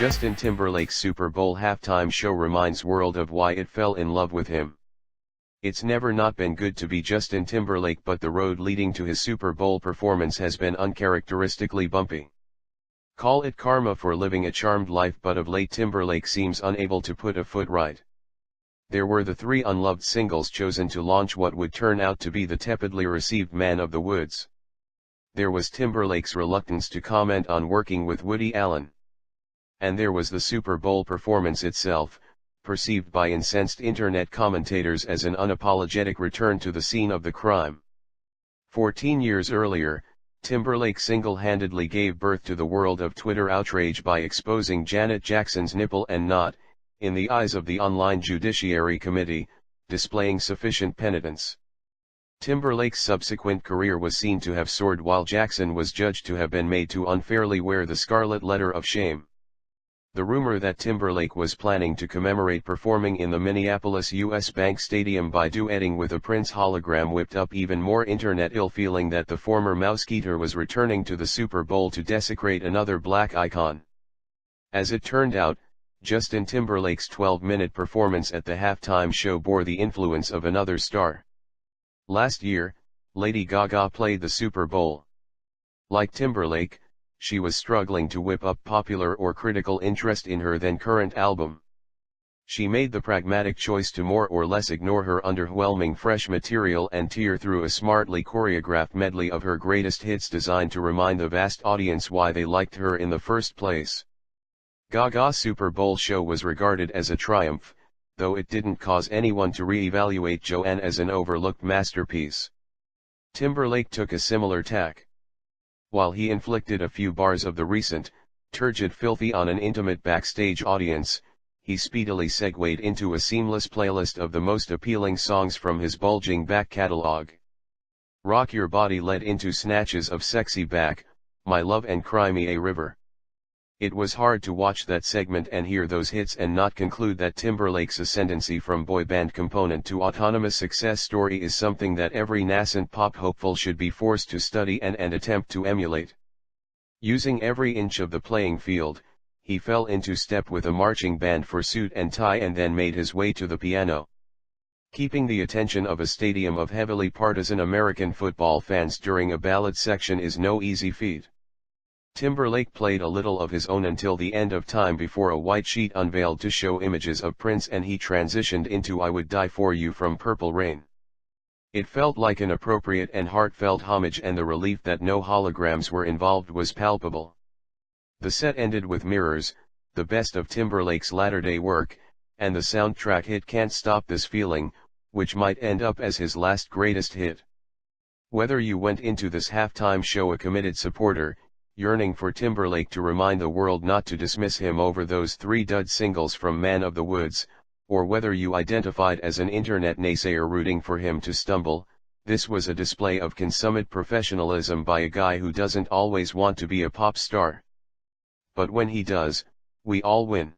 Justin Timberlake's Super Bowl halftime show reminds world of why it fell in love with him. It's never not been good to be Justin Timberlake, but the road leading to his Super Bowl performance has been uncharacteristically bumpy. Call it karma for living a charmed life, but of late Timberlake seems unable to put a foot right. There were the 3 unloved singles chosen to launch what would turn out to be the tepidly received Man of the Woods. There was Timberlake's reluctance to comment on working with Woody Allen. And there was the Super Bowl performance itself, perceived by incensed internet commentators as an unapologetic return to the scene of the crime. 14 years earlier, Timberlake single-handedly gave birth to the world of Twitter outrage by exposing Janet Jackson's nipple and not, in the eyes of the online Judiciary Committee, displaying sufficient penitence. Timberlake's subsequent career was seen to have soared while Jackson was judged to have been made to unfairly wear the scarlet letter of shame. The rumor that Timberlake was planning to commemorate performing in the Minneapolis U.S. Bank Stadium by duetting with a Prince hologram whipped up even more internet ill-feeling that the former Mouseketeer was returning to the Super Bowl to desecrate another black icon. As it turned out, Justin Timberlake's 12-minute performance at the halftime show bore the influence of another star. Last year, Lady Gaga played the Super Bowl. Like Timberlake, she was struggling to whip up popular or critical interest in her then-current album. She made the pragmatic choice to more or less ignore her underwhelming fresh material and tear through a smartly choreographed medley of her greatest hits designed to remind the vast audience why they liked her in the first place. Gaga's Super Bowl show was regarded as a triumph, though it didn't cause anyone to re-evaluate Joanne as an overlooked masterpiece. Timberlake took a similar tack. While he inflicted a few bars of the recent, turgid filthy on an intimate backstage audience, he speedily segued into a seamless playlist of the most appealing songs from his bulging back catalog. Rock Your Body led into snatches of Sexy Back, My Love and Cry Me a River. It was hard to watch that segment and hear those hits and not conclude that Timberlake's ascendancy from boy band component to autonomous success story is something that every nascent pop hopeful should be forced to study and attempt to emulate. Using every inch of the playing field, he fell into step with a marching band for suit and tie and then made his way to the piano. Keeping the attention of a stadium of heavily partisan American football fans during a ballad section is no easy feat. Timberlake played a little of his own until the end of time before a white sheet unveiled to show images of Prince and he transitioned into I Would Die For You from Purple Rain. It felt like an appropriate and heartfelt homage, and the relief that no holograms were involved was palpable. The set ended with Mirrors, the best of Timberlake's latter-day work, and the soundtrack hit Can't Stop This Feeling, which might end up as his last greatest hit. Whether you went into this halftime show a committed supporter, yearning for Timberlake to remind the world not to dismiss him over those 3 dud singles from Man of the Woods, or whether you identified as an internet naysayer rooting for him to stumble, this was a display of consummate professionalism by a guy who doesn't always want to be a pop star. But when he does, we all win.